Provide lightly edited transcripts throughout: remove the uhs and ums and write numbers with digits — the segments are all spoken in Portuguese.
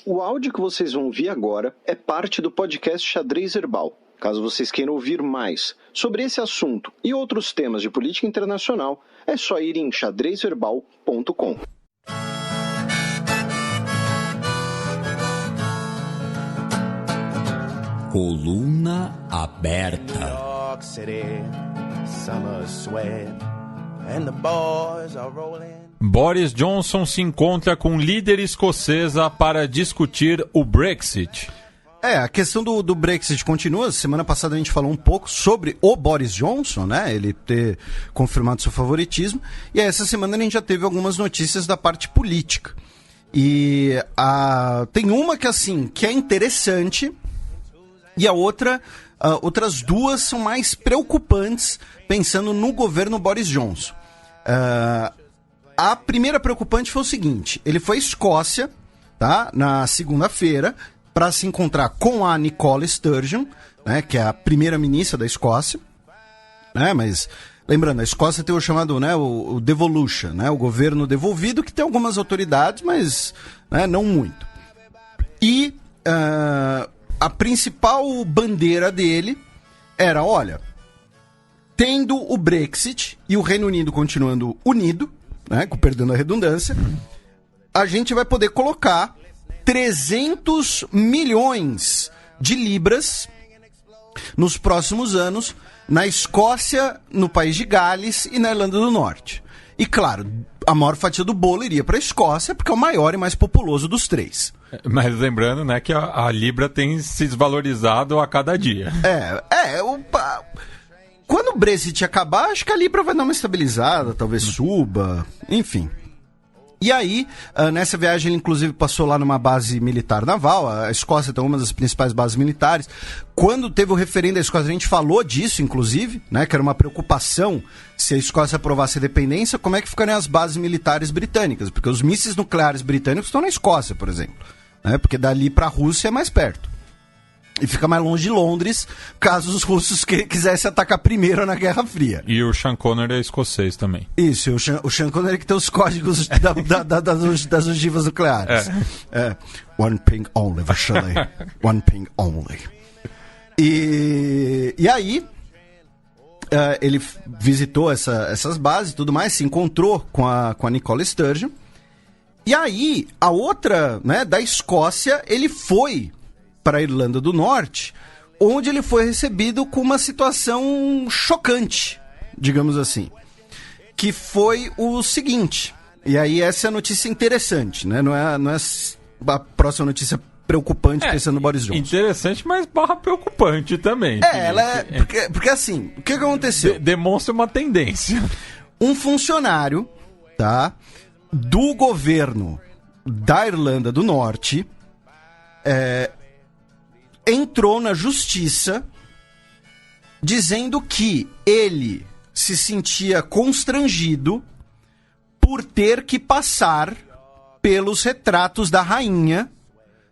O áudio que vocês vão ouvir agora é parte do podcast Xadrez Herbal. Caso vocês queiram ouvir mais sobre esse assunto e outros temas de política internacional, é só ir em xadrezherbal.com. Coluna aberta. Boris Johnson se encontra com líder escocesa para discutir o Brexit. A questão do Brexit continua. Semana passada a gente falou um pouco sobre o Boris Johnson, né? Ele ter confirmado seu favoritismo. E essa semana a gente já teve algumas notícias da parte política. E tem uma que é interessante, e a outra, outras duas são mais preocupantes, pensando no governo Boris Johnson. A primeira preocupante foi o seguinte: ele foi à Escócia, tá, na segunda-feira, para se encontrar com a Nicola Sturgeon, né, que é a primeira-ministra da Escócia, né, mas lembrando, a Escócia tem o chamado, né, o devolution, né, o governo devolvido, que tem algumas autoridades, mas, né, não muito. E a principal bandeira dele era, olha, tendo o Brexit e o Reino Unido continuando unido, né, perdendo a redundância, a gente vai poder colocar 300 milhões de libras nos próximos anos na Escócia, no país de Gales e na Irlanda do Norte. E claro, a maior fatia do bolo iria para a Escócia, porque é o maior e mais populoso dos três. Mas lembrando, né, que a Libra tem se desvalorizado a cada dia. Quando o Brexit acabar, acho que a Libra vai dar uma estabilizada, talvez suba, enfim. E aí, nessa viagem, ele inclusive passou lá numa base militar naval. A Escócia tem uma das principais bases militares. Quando teve o referendo da Escócia, a gente falou disso, inclusive, né, que era uma preocupação se a Escócia aprovasse a independência, como é que ficariam as bases militares britânicas? Porque os mísseis nucleares britânicos estão na Escócia, por exemplo, né, porque dali para a Rússia é mais perto. E fica mais longe de Londres, caso os russos quisessem atacar primeiro na Guerra Fria. E o Sean Connery é escocês também. Isso, o Sean Connery que tem os códigos das ogivas nucleares. One ping only, Vasily. One ping only. E aí, ele visitou essas bases e tudo mais, se encontrou com a Nicola Sturgeon. E aí, a outra, né, da Escócia, ele foi para a Irlanda do Norte, onde ele foi recebido com uma situação chocante, digamos assim, que foi o seguinte, e aí essa é a notícia interessante, né? Não é a próxima notícia preocupante pensando no Boris Johnson. Interessante, mas barra preocupante também. Ela é, porque assim, o que aconteceu? Demonstra uma tendência. Um funcionário, tá, do governo da Irlanda do Norte, entrou na justiça dizendo que ele se sentia constrangido por ter que passar pelos retratos da rainha,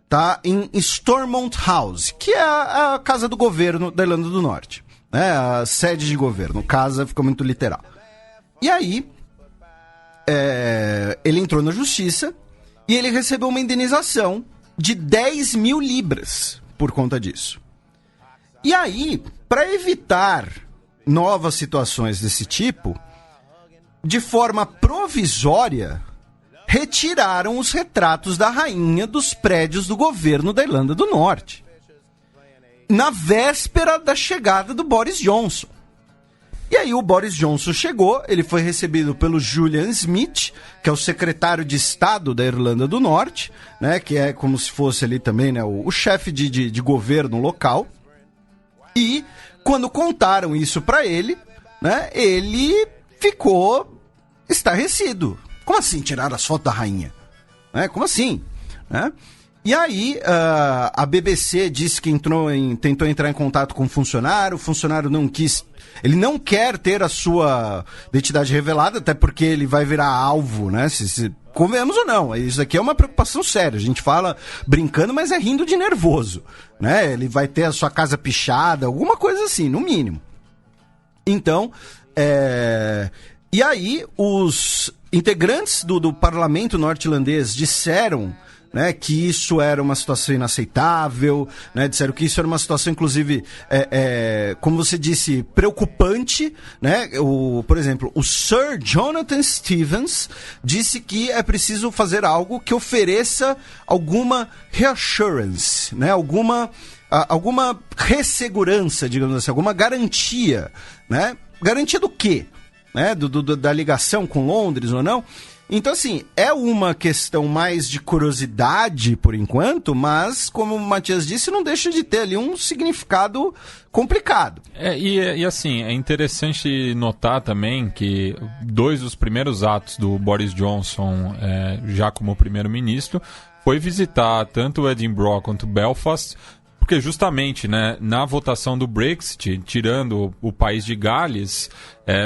tá, em Stormont House, que é a casa do governo da Irlanda do Norte, né, a sede de governo. Casa fica muito literal. E aí, ele entrou na justiça e ele recebeu uma indenização de 10 mil libras por conta disso. E aí, para evitar novas situações desse tipo, de forma provisória, retiraram os retratos da rainha dos prédios do governo da Irlanda do Norte, na véspera da chegada do Boris Johnson. E aí o Boris Johnson chegou, ele foi recebido pelo Julian Smith, que é o secretário de Estado da Irlanda do Norte, né, que é como se fosse ali também, né, o chefe de governo local. E quando contaram isso para ele, né, ele ficou estarrecido. Como assim tiraram as fotos da rainha? Como assim? E aí, a BBC disse que tentou entrar em contato com o funcionário não quis. Ele não quer ter a sua identidade revelada, até porque ele vai virar alvo, né? Se convenhamos ou não, isso aqui é uma preocupação séria. A gente fala brincando, mas é rindo de nervoso, né? Ele vai ter a sua casa pichada, alguma coisa assim, no mínimo. Então, e aí os integrantes do parlamento norte-irlandês disseram né, que isso era uma situação inaceitável, né, disseram que isso era uma situação, inclusive, como você disse, preocupante, né, por exemplo, o Sir Jonathan Stevens disse que é preciso fazer algo que ofereça alguma reassurance, né, alguma ressegurança, digamos assim, alguma garantia, né, garantia do quê? Né, da ligação com Londres ou não? Então, assim, é uma questão mais de curiosidade, por enquanto, mas, como o Matias disse, não deixa de ter ali um significado complicado. E assim, é interessante notar também que 2 dos primeiros atos do Boris Johnson, já como primeiro-ministro, foi visitar tanto Edinburgh quanto Belfast, porque justamente, né, na votação do Brexit, tirando o país de Gales,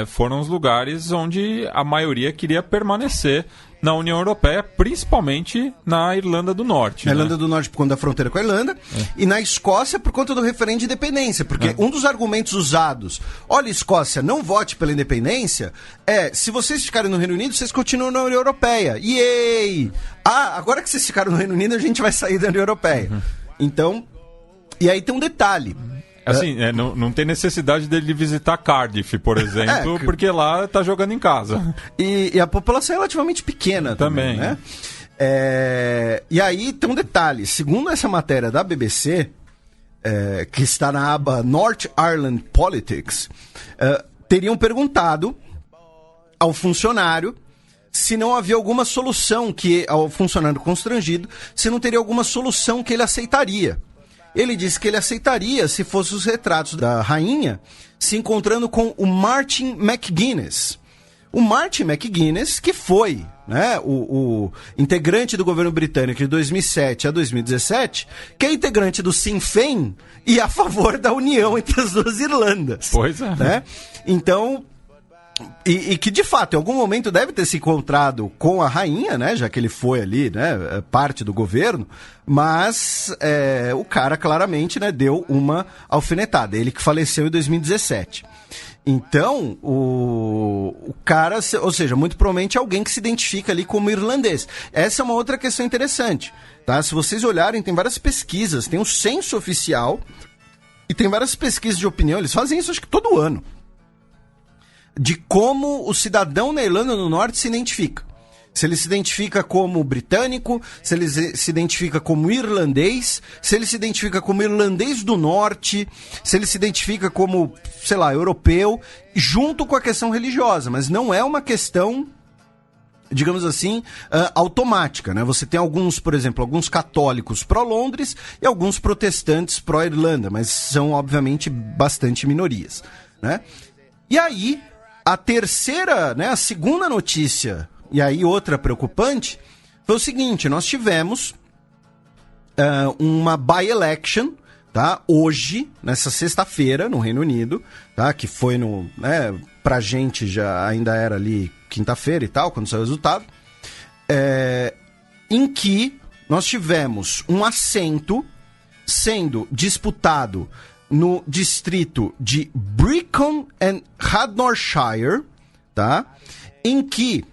foram os lugares onde a maioria queria permanecer na União Europeia, principalmente na Irlanda do Norte. Na Irlanda do Norte por conta da fronteira com a Irlanda, e na Escócia por conta do referendo de independência, porque um dos argumentos usados, olha, Escócia, não vote pela independência, se vocês ficarem no Reino Unido, vocês continuam na União Europeia. Yay! Agora que vocês ficaram no Reino Unido, a gente vai sair da União Europeia. Então, e aí tem um detalhe. Assim, não tem necessidade dele visitar Cardiff, por exemplo, porque lá tá jogando em casa. E a população é relativamente pequena também, né? E aí tem um detalhe. Segundo essa matéria da BBC, que está na aba North Ireland Politics, teriam perguntado ao funcionário se não havia alguma solução ao funcionário constrangido, se não teria alguma solução que ele aceitaria. Ele disse que ele aceitaria se fossem os retratos da rainha se encontrando com o Martin McGuinness. O Martin McGuinness, que foi, né, o integrante do governo britânico de 2007 a 2017, que é integrante do Sinn Féin e a favor da união entre as duas Irlandas. Pois é. Né? Então, e que de fato em algum momento deve ter se encontrado com a rainha, né, já que ele foi ali, né, parte do governo, mas o cara claramente, né, deu uma alfinetada, ele que faleceu em 2017. Então, o cara, ou seja, muito provavelmente alguém que se identifica ali como irlandês. Essa é uma outra questão interessante, tá? Se vocês olharem, tem várias pesquisas, tem um censo oficial e tem várias pesquisas de opinião, eles fazem isso acho que todo ano, de como o cidadão na Irlanda do Norte se identifica. Se ele se identifica como britânico, se ele se identifica como irlandês, se ele se identifica como irlandês do norte, se ele se identifica como, sei lá, europeu, junto com a questão religiosa. Mas não é uma questão, digamos assim, automática, né? Você tem alguns, por exemplo, alguns católicos pró-Londres e alguns protestantes pró-Irlanda, mas são, obviamente, bastante minorias, né? E aí, a segunda notícia, e aí outra preocupante, foi o seguinte: nós tivemos uma by-election, tá? Hoje, nessa sexta-feira, no Reino Unido, tá? Que foi pra gente já ainda era ali quinta-feira e tal, quando saiu o resultado, em que nós tivemos um assento sendo disputado no distrito de Brecon and Radnorshire, tá? Em que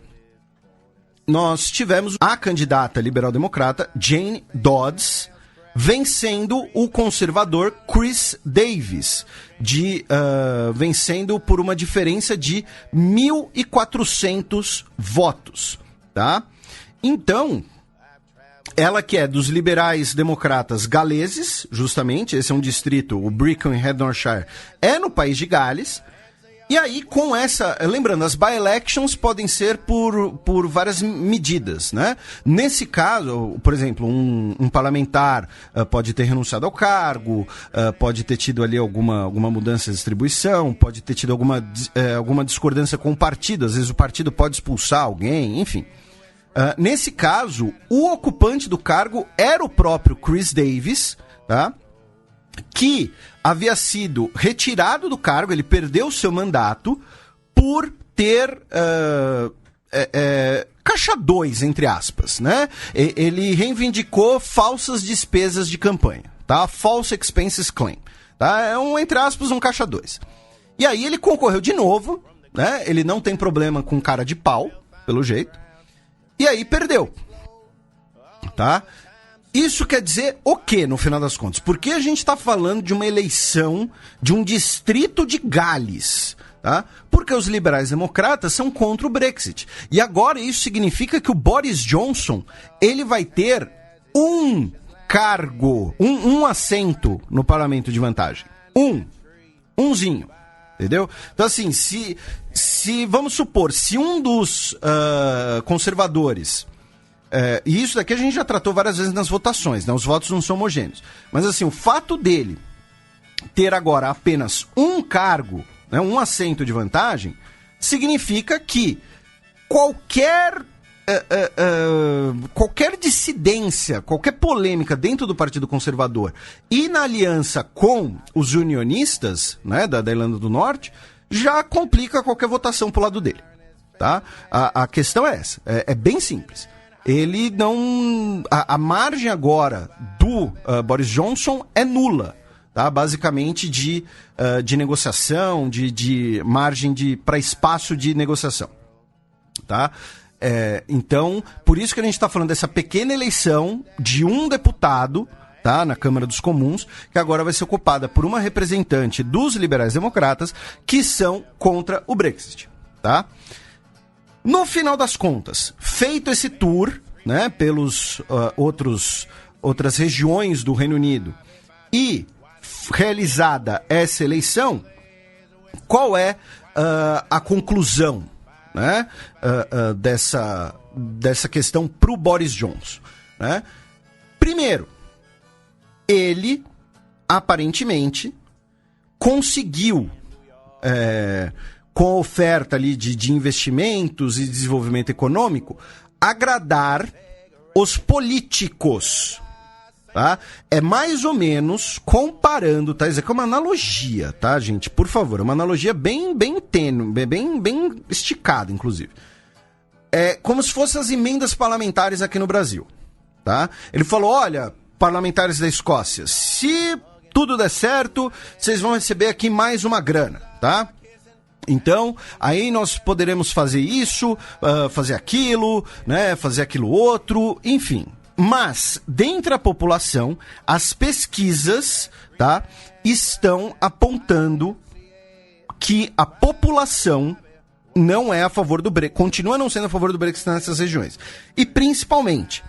nós tivemos a candidata liberal-democrata Jane Dodds vencendo o conservador Chris Davis, vencendo por uma diferença de 1.400 votos, tá? Então, ela que é dos liberais democratas galeses, justamente, esse é um distrito, o Brecon e Radnorshire, é no país de Gales. E aí, com essa... Lembrando, as by-elections podem ser por várias medidas, né? Nesse caso, por exemplo, um parlamentar pode ter renunciado ao cargo, pode ter tido ali alguma mudança de distribuição, pode ter tido alguma discordância com o partido, às vezes o partido pode expulsar alguém, enfim. Nesse caso, o ocupante do cargo era o próprio Chris Davis, tá? Que havia sido retirado do cargo, ele perdeu o seu mandato por ter caixa 2, entre aspas, né? Ele reivindicou falsas despesas de campanha, tá? False expenses claim, tá? É entre aspas, um caixa 2. E aí ele concorreu de novo, né? Ele não tem problema com cara de pau, pelo jeito. E aí perdeu, tá? Isso quer dizer o quê, no final das contas? Porque a gente está falando de uma eleição de um distrito de Gales, tá? Porque os liberais democratas são contra o Brexit. E agora isso significa que o Boris Johnson, ele vai ter um cargo, um assento no parlamento de vantagem. Umzinho. Entendeu? Então, assim, se vamos supor, se um dos conservadores... e isso daqui a gente já tratou várias vezes nas votações, né? Os votos não são homogêneos. Mas, assim, o fato dele ter agora apenas um cargo, né, um assento de vantagem, significa que qualquer dissidência, qualquer polêmica dentro do Partido Conservador e na aliança com os unionistas, né, da Irlanda do Norte, já complica qualquer votação pro lado dele, tá? A questão é essa, é bem simples. Ele não... A margem agora do Boris Johnson é nula, tá? Basicamente de negociação, de margem para espaço de negociação, tá? Então, por isso que a gente está falando dessa pequena eleição de um deputado, tá, na Câmara dos Comuns, que agora vai ser ocupada por uma representante dos liberais democratas que são contra o Brexit, tá? No final das contas, feito esse tour, né, pelos outras regiões do Reino Unido e realizada essa eleição, qual é a conclusão, né, dessa questão para o Boris Johnson, né? Primeiro, ele aparentemente conseguiu, com a oferta ali de investimentos e desenvolvimento econômico, agradar os políticos, tá? É mais ou menos comparando, tá? Isso aqui é uma analogia, tá, gente? Por favor, é uma analogia bem tênue, bem esticada, inclusive. É como se fossem as emendas parlamentares aqui no Brasil, tá? Ele falou, olha, parlamentares da Escócia, se tudo der certo, vocês vão receber aqui mais uma grana, tá? Então, aí nós poderemos fazer isso, fazer aquilo, né, fazer aquilo outro, enfim. Mas, dentre a população, as pesquisas, tá, estão apontando que a população não é a favor do Brexit, continua não sendo a favor do Brexit nessas regiões. E, principalmente,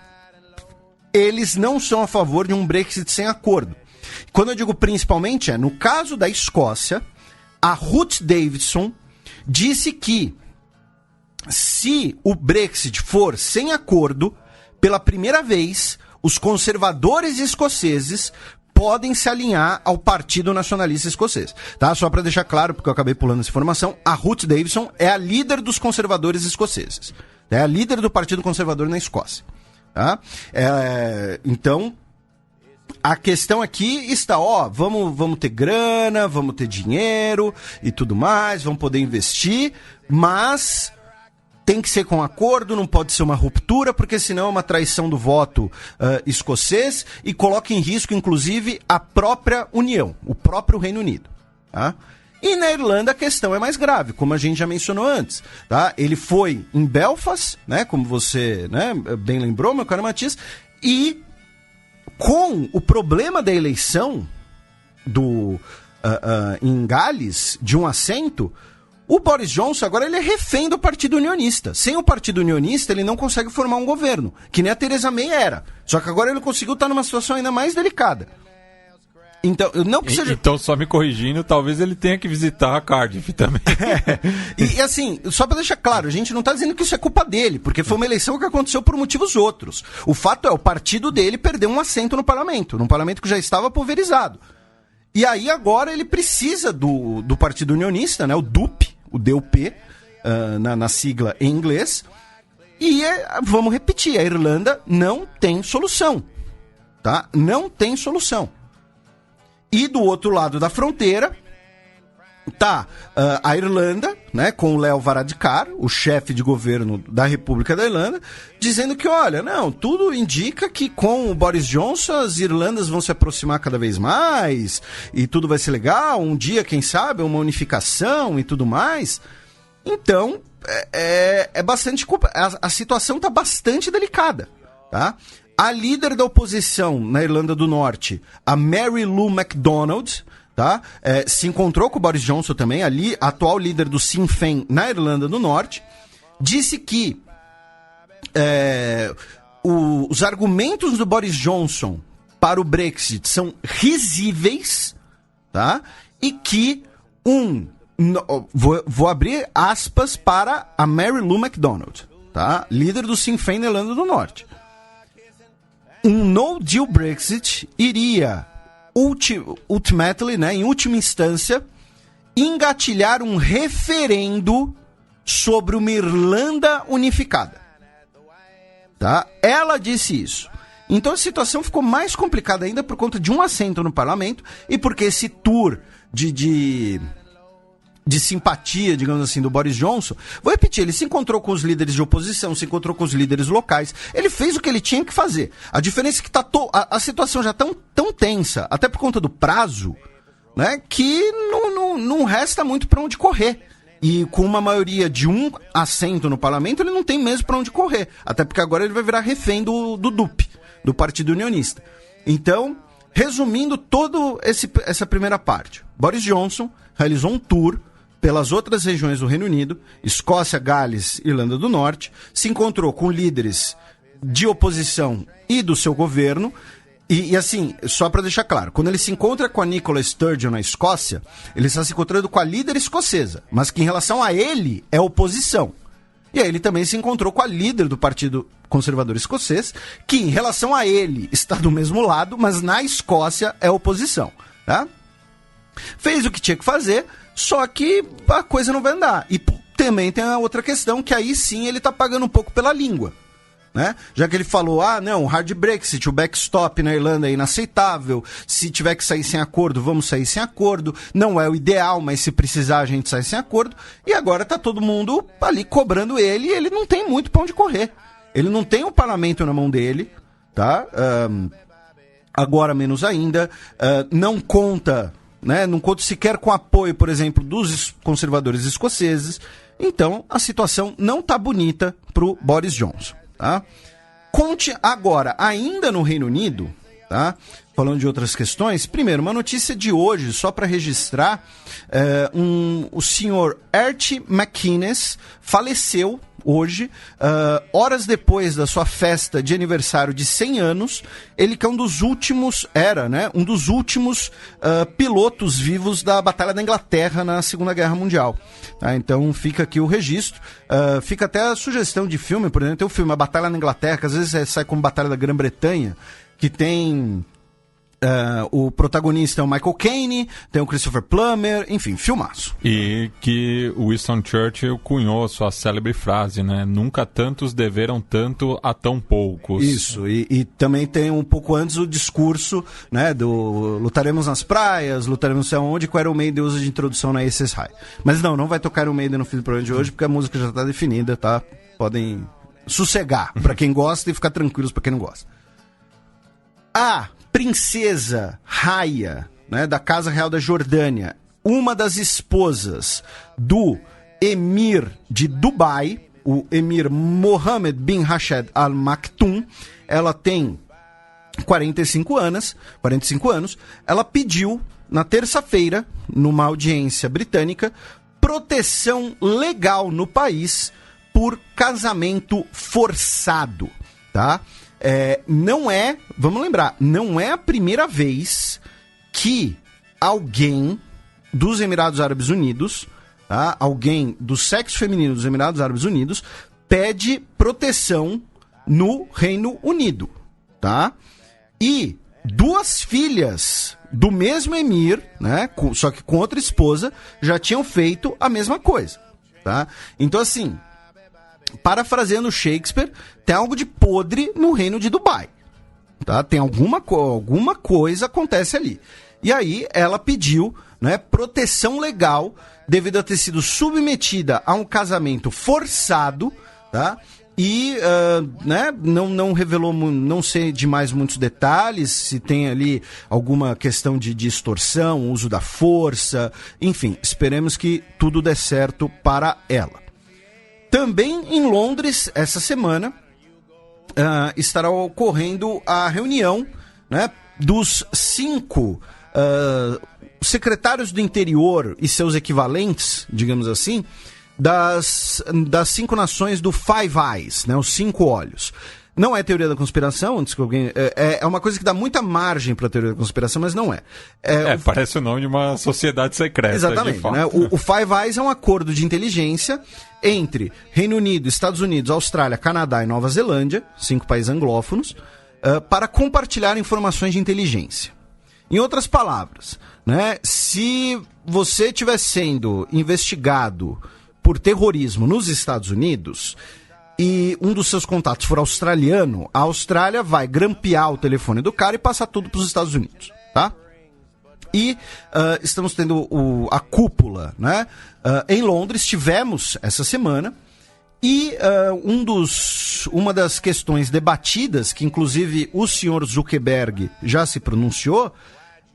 eles não são a favor de um Brexit sem acordo. Quando eu digo principalmente, no caso da Escócia, a Ruth Davidson disse que se o Brexit for sem acordo, pela primeira vez, os conservadores escoceses podem se alinhar ao Partido Nacionalista Escocês. Tá? Só para deixar claro, porque eu acabei pulando essa informação, a Ruth Davidson é a líder dos conservadores escoceses. É a líder do Partido Conservador na Escócia. Tá? Então... a questão aqui está, vamos ter grana, vamos ter dinheiro e tudo mais, vamos poder investir, mas tem que ser com acordo, não pode ser uma ruptura, porque senão é uma traição do voto escocês e coloca em risco, inclusive, a própria União, o próprio Reino Unido. Tá? E na Irlanda a questão é mais grave, como a gente já mencionou antes. Tá? Ele foi em Belfast, né, como você, né, bem lembrou, meu caro Matias, e... com o problema da eleição em Gales, de um assento, o Boris Johnson agora ele é refém do Partido Unionista. Sem o Partido Unionista, ele não consegue formar um governo, que nem a Theresa May era. Só que agora ele conseguiu estar numa situação ainda mais delicada. Então, não que seja... Então, só me corrigindo, talvez ele tenha que visitar a Cardiff também. E assim, só para deixar claro, a gente não tá dizendo que isso é culpa dele, porque foi uma eleição que aconteceu por motivos outros. O fato é, o partido dele perdeu um assento no parlamento, num parlamento que já estava pulverizado. E aí agora ele precisa do Partido Unionista, né, o DUP, na sigla em inglês, e vamos repetir, a Irlanda não tem solução, tá? Não tem solução. E do outro lado da fronteira tá a Irlanda, né, com o Leo Varadkar, o chefe de governo da República da Irlanda, dizendo que, olha, não, tudo indica que com o Boris Johnson as Irlandas vão se aproximar cada vez mais e tudo vai ser legal, um dia, quem sabe, uma unificação e tudo mais. Então, é bastante... A situação tá bastante delicada, tá? A líder da oposição na Irlanda do Norte, a Mary Lou MacDonald, tá? Se encontrou com o Boris Johnson também, a atual líder do Sinn Féin na Irlanda do Norte, disse que os argumentos do Boris Johnson para o Brexit são risíveis, tá? E que vou abrir aspas para a Mary Lou MacDonald, tá? Líder do Sinn Féin na Irlanda do Norte. Um no-deal Brexit iria ultimately, né, em última instância, engatilhar um referendo sobre uma Irlanda unificada. Tá? Ela disse isso. Então a situação ficou mais complicada ainda por conta de um assento no parlamento e porque esse tour de simpatia, digamos assim, do Boris Johnson, vou repetir, ele se encontrou com os líderes de oposição, se encontrou com os líderes locais, ele fez o que ele tinha que fazer. A diferença é que a situação já tão tensa, até por conta do prazo, né, que não resta muito para onde correr. E com uma maioria de um assento no parlamento, ele não tem mesmo para onde correr, até porque agora ele vai virar refém do DUP, do Partido Unionista. Então, resumindo toda essa primeira parte, Boris Johnson realizou um tour pelas outras regiões do Reino Unido, Escócia, Gales, Irlanda do Norte, se encontrou com líderes de oposição e do seu governo, e assim, só para deixar claro, quando ele se encontra com a Nicola Sturgeon na Escócia, ele está se encontrando com a líder escocesa, mas que em relação a ele é oposição. E aí ele também se encontrou com a líder do Partido Conservador Escocês, que em relação a ele está do mesmo lado, mas na Escócia é oposição, tá? Fez o que tinha que fazer, só que a coisa não vai andar. E também tem a outra questão, que aí sim ele está pagando um pouco pela língua, né? Já que ele falou, não, hard Brexit, o backstop na Irlanda é inaceitável, se tiver que sair sem acordo, vamos sair sem acordo, não é o ideal, mas se precisar a gente sai sem acordo, e agora tá todo mundo ali cobrando ele, e ele não tem muito pra onde correr. Ele não tem o parlamento na mão dele, tá? Agora menos ainda, não conta, né? Não conta sequer com apoio, por exemplo, dos conservadores escoceses, então a situação não tá bonita pro Boris Johnson. Tá? Conte agora, ainda no Reino Unido, tá? Falando de outras questões, primeiro, uma notícia de hoje, só para registrar, o senhor Archie McInnes faleceu hoje, horas depois da sua festa de aniversário de 100 anos, ele que é um dos últimos pilotos vivos da Batalha da Inglaterra na Segunda Guerra Mundial. Tá? Então fica aqui o registro, fica até a sugestão de filme, por exemplo, tem o filme A Batalha na Inglaterra, que às vezes sai como Batalha da Grã-Bretanha, que tem... o protagonista é o Michael Caine, tem o Christopher Plummer, enfim, filmaço. E que o Winston Churchill cunhou sua célebre frase, né? Nunca tantos deveram tanto a tão poucos. Isso, e também tem um pouco antes o discurso, né, do lutaremos nas praias, lutaremos não sei aonde, que o Iron Maiden usa de introdução na Aces High. Mas não vai tocar Iron Maiden no fim do programa de hoje, porque a música já está definida, tá? Podem sossegar pra quem gosta e ficar tranquilos pra quem não gosta. Princesa Raya, né, da Casa Real da Jordânia, uma das esposas do emir de Dubai, o emir Mohammed bin Rashid Al Maktoum, ela tem 45 anos, ela pediu na terça-feira, numa audiência britânica, proteção legal no país por casamento forçado, tá? Não é a primeira vez que alguém dos Emirados Árabes Unidos, tá? Alguém do sexo feminino dos Emirados Árabes Unidos, pede proteção no Reino Unido, tá? E 2 filhas do mesmo emir, né? Só que com outra esposa, já tinham feito a mesma coisa, tá? Então, assim, parafraseando Shakespeare, tem algo de podre no reino de Dubai, tá? Tem alguma coisa acontece ali. E aí ela pediu, né, proteção legal devido a ter sido submetida a um casamento forçado, tá? E né, não revelou, não sei de mais muitos detalhes, se tem ali alguma questão de extorsão, uso da força, enfim, esperemos que tudo dê certo para ela. Também em Londres, essa semana, estará ocorrendo a reunião, né, dos 5 secretários do interior e seus equivalentes, digamos assim, das 5 nações do Five Eyes, né, os 5 olhos. Não é teoria da conspiração, antes que alguém, é uma coisa que dá muita margem para a teoria da conspiração, mas não é. Parece o nome de uma sociedade secreta. Exatamente. Né? O Five Eyes é um acordo de inteligência entre Reino Unido, Estados Unidos, Austrália, Canadá e Nova Zelândia, 5 países anglófonos, para compartilhar informações de inteligência. Em outras palavras, né, se você estiver sendo investigado por terrorismo nos Estados Unidos e um dos seus contatos for australiano, a Austrália vai grampear o telefone do cara e passar tudo para os Estados Unidos, tá? E estamos tendo a cúpula, né? Em Londres, tivemos essa semana, e uma das questões debatidas, que inclusive o senhor Zuckerberg já se pronunciou,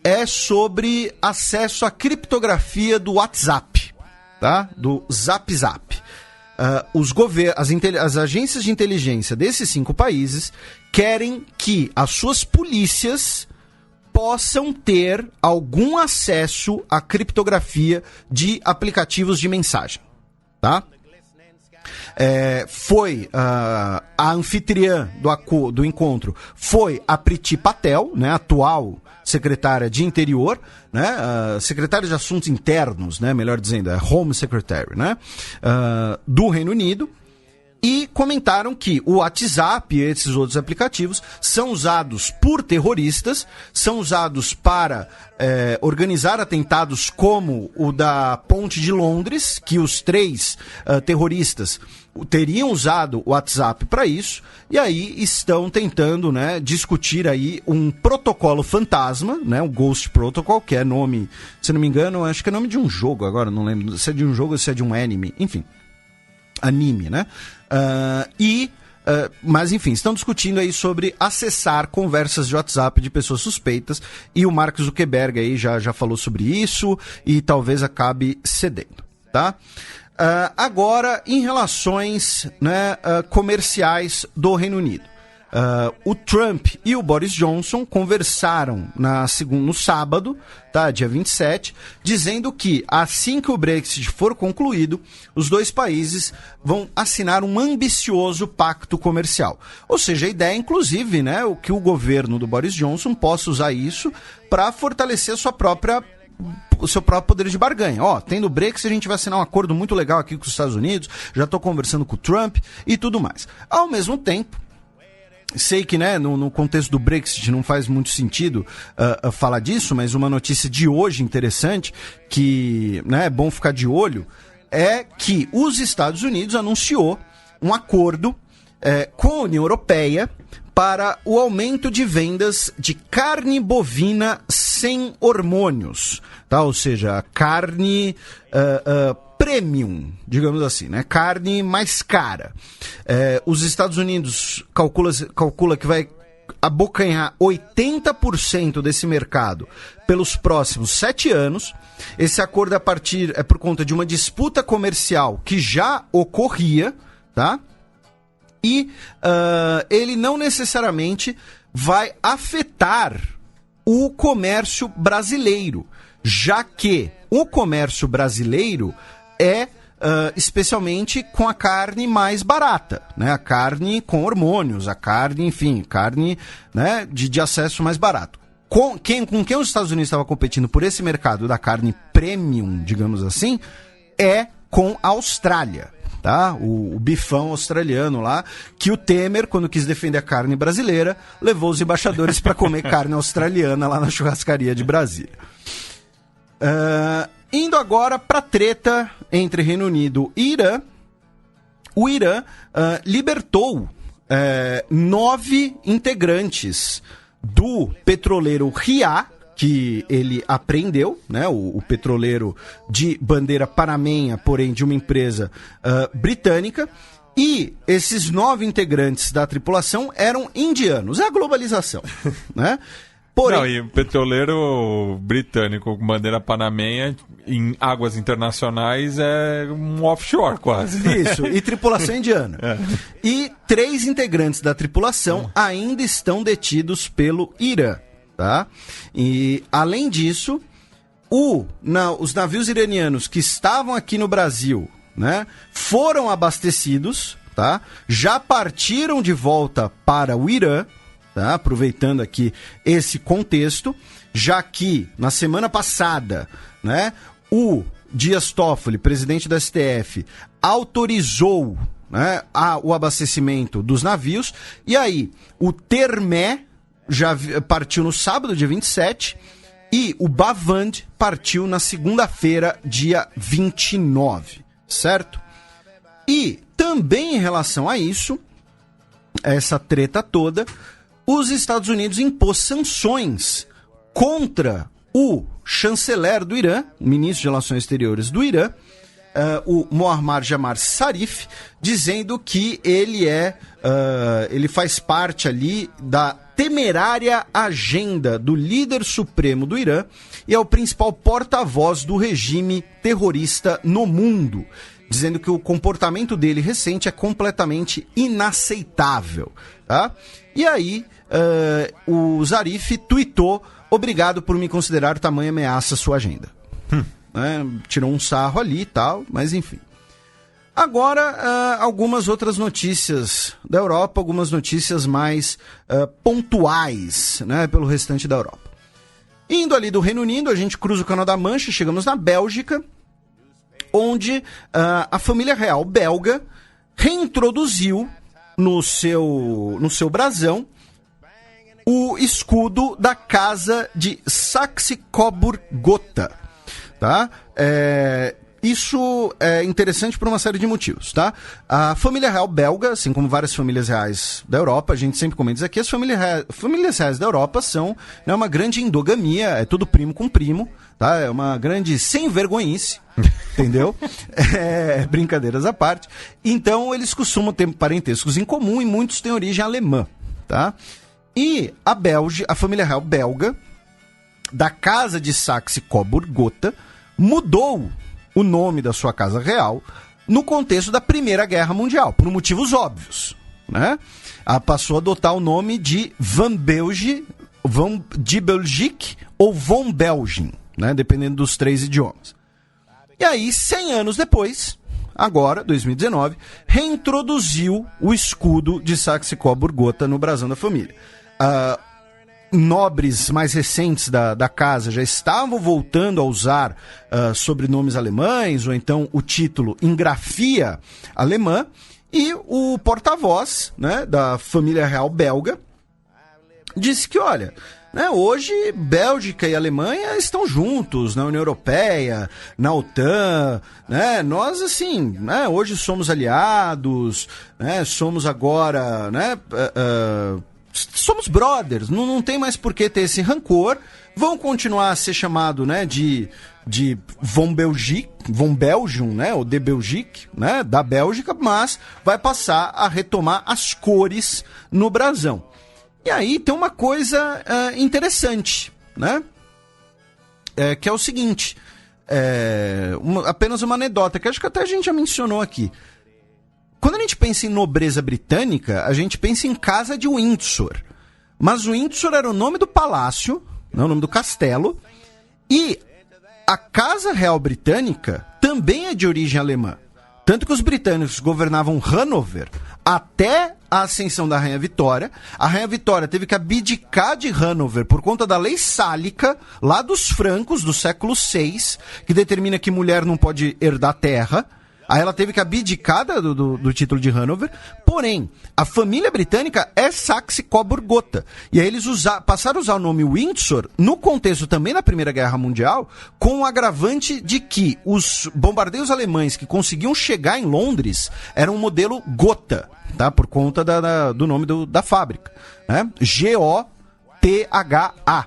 é sobre acesso à criptografia do WhatsApp, tá? Do Zap Zap. As agências de inteligência desses 5 países querem que as suas polícias possam ter algum acesso à criptografia de aplicativos de mensagem, tá? A anfitriã do encontro foi a Priti Patel, né, atual secretária de Interior, né, secretária de Assuntos Internos, né, melhor dizendo, Home Secretary, né, do Reino Unido, e comentaram que o WhatsApp e esses outros aplicativos são usados por terroristas, são usados para organizar atentados como o da Ponte de Londres, que os 3 terroristas teriam usado o WhatsApp para isso, e aí estão tentando, né, discutir aí um protocolo fantasma, né, um Ghost Protocol, que é nome, se não me engano, acho que é nome de um jogo agora, não lembro se é de um jogo ou se é de um anime, enfim, anime, né? Mas enfim, estão discutindo aí sobre acessar conversas de WhatsApp de pessoas suspeitas, e o Mark Zuckerberg aí já falou sobre isso e talvez acabe cedendo, tá? Agora, em relações, né, comerciais do Reino Unido. O Trump e o Boris Johnson conversaram no sábado, tá, dia 27, dizendo que assim que o Brexit for concluído, os 2 países vão assinar um ambicioso pacto comercial. Ou seja, a ideia, inclusive, né, que o governo do Boris Johnson possa usar isso para fortalecer o seu próprio poder de barganha. Tendo o Brexit, a gente vai assinar um acordo muito legal aqui com os Estados Unidos, já estou conversando com o Trump e tudo mais. Ao mesmo tempo, sei que, né, no contexto do Brexit não faz muito sentido falar disso, mas uma notícia de hoje interessante, que, né, é bom ficar de olho, é que os Estados Unidos anunciou um acordo com a União Europeia para o aumento de vendas de carne bovina sem hormônios, tá? Ou seja, carne premium, digamos assim, né? Carne mais cara. Os Estados Unidos calcula que vai abocanhar 80% desse mercado pelos próximos 7 anos. Esse acordo é por conta de uma disputa comercial que já ocorria, tá? E ele não necessariamente vai afetar o comércio brasileiro, já que o comércio brasileiro especialmente com a carne mais barata, né? A carne com hormônios, a carne, enfim, carne, né, de acesso mais barato. Com quem os Estados Unidos estavam competindo por esse mercado da carne premium, digamos assim, é com a Austrália. Tá? O bifão australiano lá, que o Temer, quando quis defender a carne brasileira, levou os embaixadores para comer carne australiana lá na churrascaria de Brasília. Indo agora para a treta entre Reino Unido e Irã, o Irã libertou 9 integrantes do petroleiro Riá, que ele apreendeu, né, o petroleiro de bandeira panamenha, porém de uma empresa britânica, e esses 9 integrantes da tripulação eram indianos. É a globalização, né? Porém, não, e o petroleiro britânico com bandeira panamenha em águas internacionais é um offshore quase. Isso, e tripulação indiana. E 3 integrantes da tripulação ainda estão detidos pelo Irã, tá? E, além disso, os navios iranianos que estavam aqui no Brasil, né, foram abastecidos, tá? Já partiram de volta para o Irã, tá? Aproveitando aqui esse contexto, já que na semana passada, né, o Dias Toffoli, presidente da STF, autorizou, né, o abastecimento dos navios, e aí o Termé já partiu no sábado, dia 27, e o Bavand partiu na segunda-feira, dia 29, certo? E também em relação a isso, essa treta toda, os Estados Unidos impôs sanções contra o chanceler do Irã, o ministro de Relações Exteriores do Irã, o Moammar Javad Zarif, dizendo que ele faz parte ali da temerária agenda do líder supremo do Irã e é o principal porta-voz do regime terrorista no mundo, dizendo que o comportamento dele recente é completamente inaceitável, tá? E aí, o Zarif tuitou: obrigado por me considerar tamanha ameaça à sua agenda. Tirou um sarro ali e tal, mas enfim. Agora, algumas outras notícias da Europa, algumas notícias mais pontuais, né, pelo restante da Europa. Indo ali do Reino Unido, a gente cruza o Canal da Mancha, chegamos na Bélgica, onde a família real belga reintroduziu no seu brasão o escudo da casa de Saxe-Coburg-Gotha, tá? Isso é interessante por uma série de motivos, tá? A família real belga, assim como várias famílias reais da Europa, a gente sempre comenta isso aqui, as famílias reais da Europa são, né, uma grande endogamia, é tudo primo com primo, tá? É uma grande sem-vergonhice, entendeu? Brincadeiras à parte. Então, eles costumam ter parentescos em comum e muitos têm origem alemã, tá? E a família real belga, da casa de Saxe-Coburg-Gotha, mudou o nome da sua casa real no contexto da Primeira Guerra Mundial, por motivos óbvios, né? Ela passou a adotar o nome de Van de Belgique ou Von Belgien, né? Dependendo dos 3 idiomas. E aí, 100 anos depois, agora, 2019, reintroduziu o escudo de Saxe-Coburg-Gotha no brasão da família. Nobres mais recentes da casa já estavam voltando a usar sobrenomes alemães, ou então o título em grafia alemã, e o porta-voz, né, da família real belga disse que, olha, né, hoje Bélgica e Alemanha estão juntos na União Europeia, na OTAN, né, nós assim, né, hoje somos aliados, né, somos agora, né, somos brothers, não tem mais por que ter esse rancor, vão continuar a ser chamado, né, de Von Belgium, né, ou de Belgique, né, da Bélgica, mas vai passar a retomar as cores no brasão. E aí tem uma coisa interessante, né, que é o seguinte, apenas uma anedota, que acho que até a gente já mencionou aqui. Quando a gente pensa em nobreza britânica, a gente pensa em Casa de Windsor. Mas Windsor era o nome do palácio, não o nome do castelo, e a Casa Real Britânica também é de origem alemã. Tanto que os britânicos governavam Hanover até a ascensão da Rainha Vitória. A Rainha Vitória teve que abdicar de Hanover por conta da lei sálica, lá dos francos, do século VI, que determina que mulher não pode herdar terra. Aí ela teve que abdicar do título de Hanover, porém, a família britânica é Saxe-Coburg-Gotha. E aí eles passaram a usar o nome Windsor no contexto também da Primeira Guerra Mundial, com o agravante de que os bombardeios alemães que conseguiam chegar em Londres eram um modelo Gotha, tá? Por conta do nome da fábrica, né? G-O-T-H-A.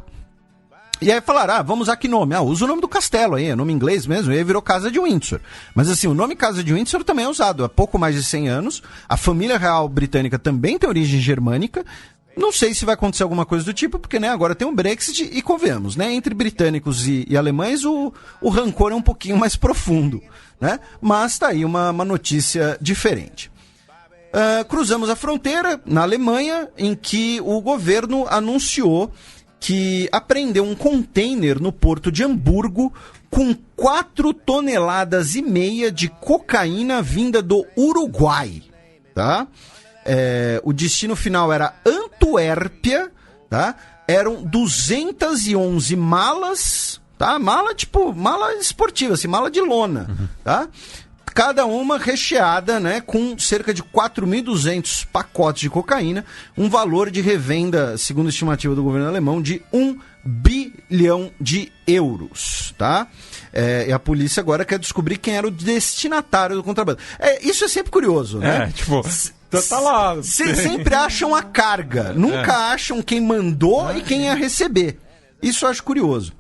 E aí falaram, vamos usar que nome? Usa o nome do castelo aí, é nome inglês mesmo, e aí virou Casa de Windsor. Mas assim, o nome Casa de Windsor também é usado há pouco mais de 100 anos, a família real britânica também tem origem germânica, Não sei se vai acontecer alguma coisa do tipo, porque né, agora tem um Brexit e convenhamos, né, entre britânicos e alemães o rancor é um pouquinho mais profundo, né? Mas tá aí uma notícia diferente. Cruzamos a fronteira na Alemanha, em que o governo anunciou que apreendeu um container no porto de Hamburgo com 4,5 toneladas de cocaína vinda do Uruguai, tá? O destino final era Antuérpia, tá? Eram 211 malas, tá? Mala esportiva, assim, mala de lona, tá? Cada uma recheada, né, com cerca de 4.200 pacotes de cocaína, um valor de revenda, segundo a estimativa do governo alemão, de 1 bilhão de euros, tá? E a polícia agora quer descobrir quem era o destinatário do contrabando. Isso é sempre curioso, né? Tá lá. Sempre acham a carga, nunca acham quem mandou e quem ia receber. Isso eu acho curioso.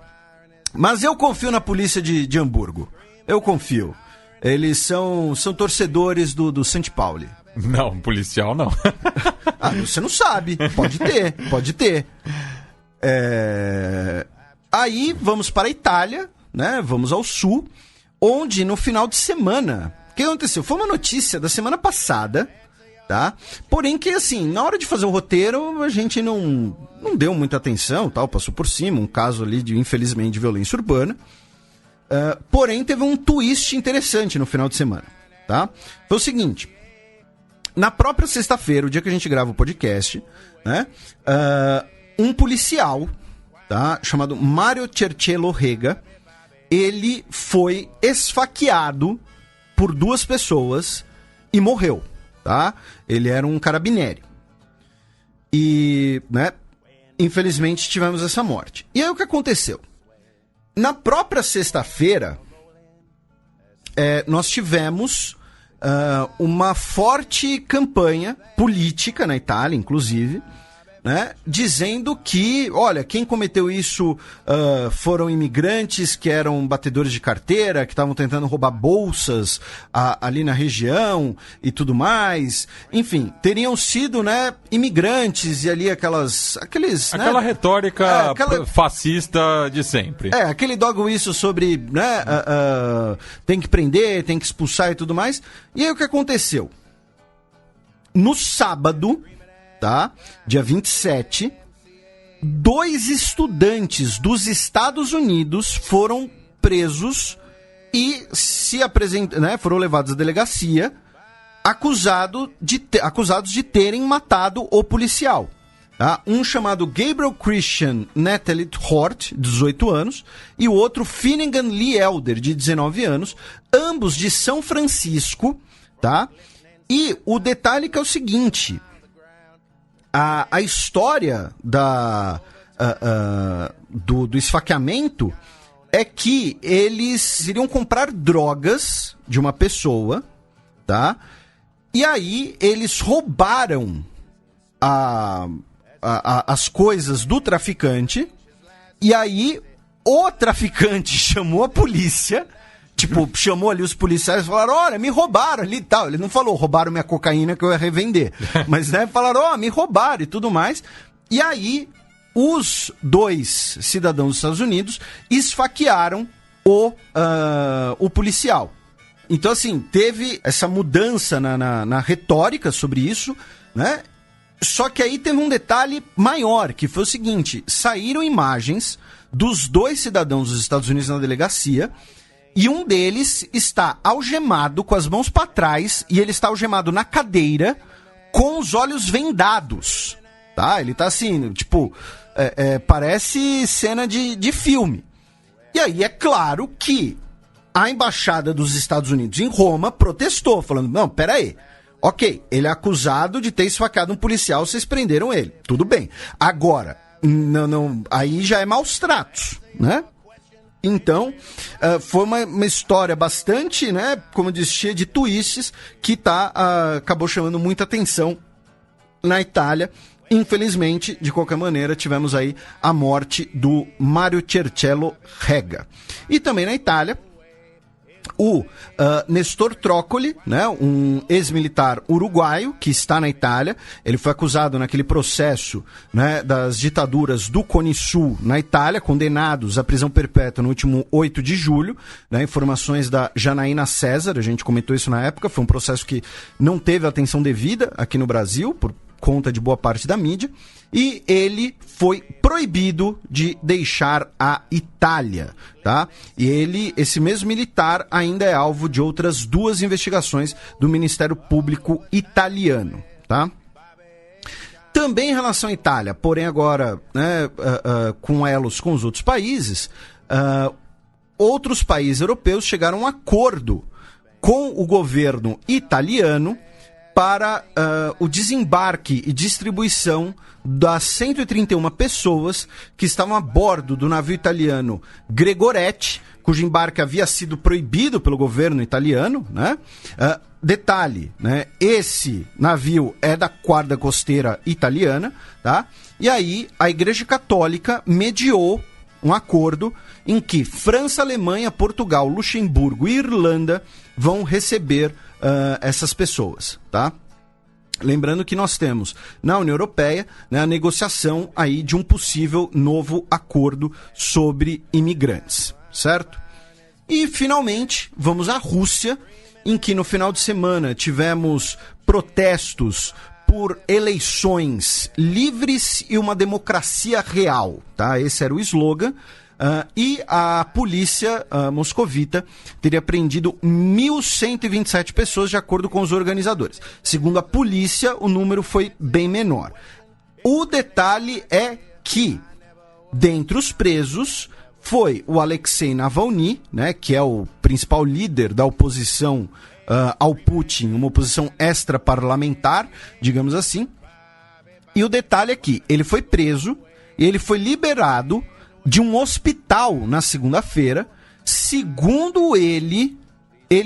Mas eu confio na polícia de Hamburgo. Eu confio. Eles são torcedores do St. Pauli. Não, policial não. Você não sabe. Pode ter. Aí vamos para a Itália, né? Vamos ao sul, onde no final de semana... O que aconteceu? Foi uma notícia da semana passada, tá? Porém que, assim, na hora de fazer o roteiro, a gente não deu muita atenção, tal, passou por cima, um caso ali infelizmente, de violência urbana. Porém, teve um twist interessante no final de semana, tá? Foi o seguinte, na própria sexta-feira, o dia que a gente grava o podcast, né? Um policial, tá? Chamado Mario Cercello Rega, ele foi esfaqueado por 2 pessoas e morreu, tá? Ele era um carabinieri. E, né? Infelizmente, tivemos essa morte. E aí, o que aconteceu? Na própria sexta-feira, nós tivemos uma forte campanha política na Itália, inclusive, né, dizendo que, olha, quem cometeu isso foram imigrantes que eram batedores de carteira, que estavam tentando roubar bolsas ali na região e tudo mais. Enfim, teriam sido, né, imigrantes e ali aquela né, retórica fascista de sempre. Aquele dog whistle sobre, né, tem que prender, tem que expulsar e tudo mais. E aí o que aconteceu? No sábado, tá? Dia 27, 2 estudantes dos Estados Unidos foram presos e foram levados à delegacia acusados de terem matado o policial. Tá? Um chamado Gabriel Christian Natalie Hort, 18 anos, e o outro Finnegan Lee Elder, de 19 anos, ambos de São Francisco, tá? E o detalhe que é o seguinte... A história do esfaqueamento é que eles iriam comprar drogas de uma pessoa, tá? E aí eles roubaram as coisas do traficante, e aí o traficante chamou a polícia, tipo, chamou ali os policiais e falaram, olha, me roubaram ali e tal. Ele não falou, roubaram minha cocaína que eu ia revender. Mas, né, falaram, me roubaram e tudo mais. E aí, os 2 cidadãos dos Estados Unidos esfaquearam o policial. Então, assim, teve essa mudança na retórica sobre isso, né? Só que aí teve um detalhe maior, que foi o seguinte, saíram imagens dos 2 cidadãos dos Estados Unidos na delegacia, e um deles está algemado com as mãos para trás e ele está algemado na cadeira com os olhos vendados, tá? Ele tá assim, tipo, parece cena de filme. E aí é claro que a embaixada dos Estados Unidos em Roma protestou, falando, não, peraí, ok, ele é acusado de ter esfaqueado um policial, vocês prenderam ele, tudo bem. Agora, não, aí já é maus tratos, né? Então, foi uma história bastante, né, como eu disse, cheia de twists, que acabou chamando muita atenção na Itália. Infelizmente, de qualquer maneira, tivemos aí a morte do Mario Cercello Rega. E também na Itália, o Nestor Trócoli, né, um ex-militar uruguaio que está na Itália. Ele foi acusado naquele processo, né, das ditaduras do Cone Sul na Itália, condenados à prisão perpétua no último 8 de julho. Né, informações da Janaína César, a gente comentou isso na época. Foi um processo que não teve atenção devida aqui no Brasil, por conta de boa parte da mídia, e ele foi proibido de deixar a Itália, tá? E esse mesmo militar ainda é alvo de outras 2 investigações do Ministério Público italiano, tá? Também em relação à Itália, porém agora, né, com elos com os outros países, outros países europeus chegaram a um acordo com o governo italiano para o desembarque e distribuição das 131 pessoas que estavam a bordo do navio italiano Gregoretti, cujo embarque havia sido proibido pelo governo italiano, né? Detalhe, né? Esse navio é da Guarda Costeira italiana, tá? E aí a Igreja Católica mediou um acordo em que França, Alemanha, Portugal, Luxemburgo e Irlanda vão receber essas pessoas, tá? Lembrando que nós temos na União Europeia, né, a negociação aí de um possível novo acordo sobre imigrantes, certo? E finalmente vamos à Rússia, em que no final de semana tivemos protestos por eleições livres e uma democracia real, tá? Esse era o slogan. E a polícia moscovita teria prendido 1.127 pessoas, de acordo com os organizadores. Segundo a polícia, o número foi bem menor. O detalhe é que, dentre os presos, foi o Alexei Navalny, né, que é o principal líder da oposição ao Putin, uma oposição extraparlamentar, digamos assim. E o detalhe é que ele foi preso e ele foi liberado de um hospital na segunda-feira. Segundo ele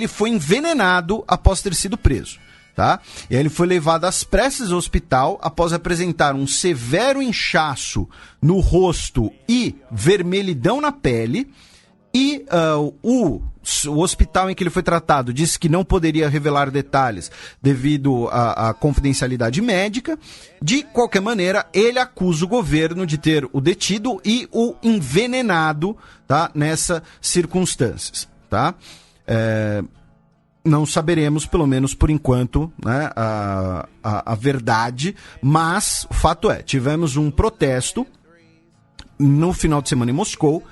foi envenenado após ter sido preso, tá? E aí ele foi levado às pressas ao hospital após apresentar um severo inchaço no rosto e vermelhidão na pele. E o hospital em que ele foi tratado disse que não poderia revelar detalhes devido à confidencialidade médica. De qualquer maneira, ele acusa o governo de ter o detido e o envenenado, tá, nessas circunstâncias, tá? Não saberemos, pelo menos por enquanto, né, a verdade, mas o fato é, tivemos um protesto no final de semana em Moscou.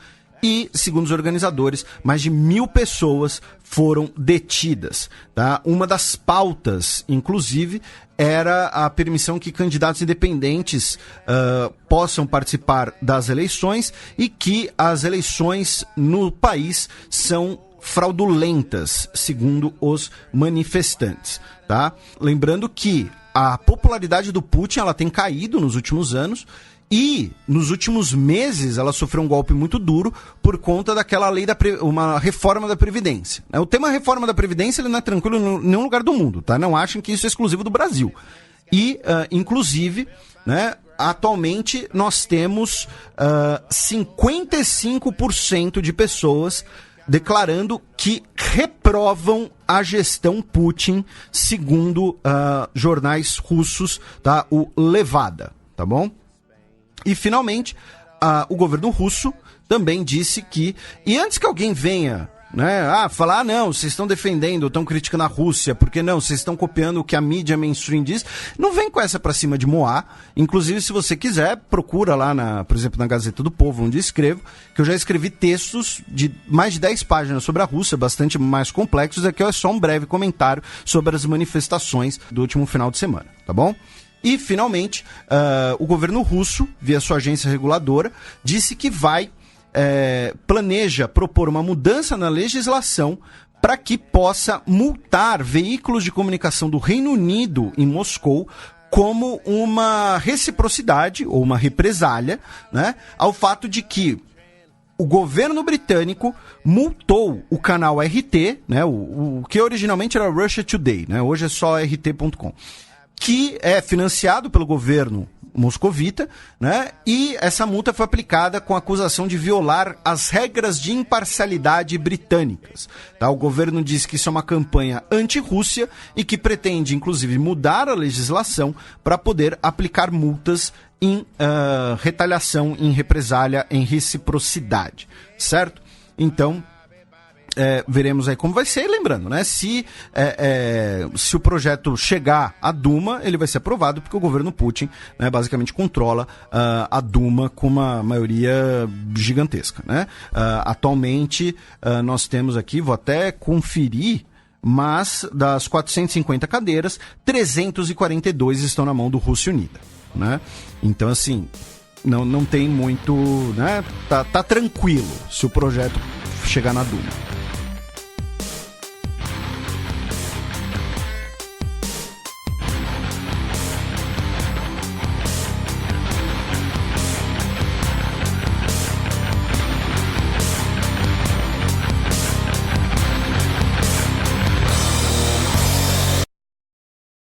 E, segundo os organizadores, mais de 1.000 pessoas foram detidas, tá? Uma das pautas, inclusive, era a permissão que candidatos independentes possam participar das eleições e que as eleições no país são fraudulentas, segundo os manifestantes, tá? Lembrando que a popularidade do Putin ela tem caído nos últimos anos. E, nos últimos meses, ela sofreu um golpe muito duro por conta daquela lei, uma reforma da Previdência. O tema reforma da Previdência ele não é tranquilo em nenhum lugar do mundo, tá? Não achem que isso é exclusivo do Brasil. E, inclusive, né, atualmente nós temos 55% de pessoas declarando que reprovam a gestão Putin, segundo jornais russos, tá? O Levada, tá bom? E, finalmente, o governo russo também disse que... E antes que alguém venha, né, falar, não, vocês estão defendendo, estão criticando a Rússia, porque não, vocês estão copiando o que a mídia mainstream diz, não vem com essa pra cima de Moá. Inclusive, se você quiser, procura lá, por exemplo, na Gazeta do Povo, onde escrevo, que eu já escrevi textos de mais de 10 páginas sobre a Rússia, bastante mais complexos. Aqui é só um breve comentário sobre as manifestações do último final de semana, tá bom? E, finalmente, o governo russo, via sua agência reguladora, disse que planeja propor uma mudança na legislação para que possa multar veículos de comunicação do Reino Unido em Moscou como uma reciprocidade ou uma represália, né, ao fato de que o governo britânico multou o canal RT, né, o que originalmente era Russia Today, né, hoje é só rt.com. Que é financiado pelo governo moscovita, né? E essa multa foi aplicada com a acusação de violar as regras de imparcialidade britânicas. Tá? O governo diz que isso é uma campanha anti-Rússia e que pretende, inclusive, mudar a legislação para poder aplicar multas em retaliação, em represália, em reciprocidade, certo? Então, veremos aí como vai ser. E lembrando, né, se o projeto chegar à Duma, ele vai ser aprovado porque o governo Putin, né, basicamente controla a Duma com uma maioria gigantesca, né? Atualmente, nós temos aqui, vou até conferir, mas das 450 cadeiras, 342 estão na mão do Rússia Unida, né? Então, assim, não tem muito, né? Tá tranquilo se o projeto chegar na Duma.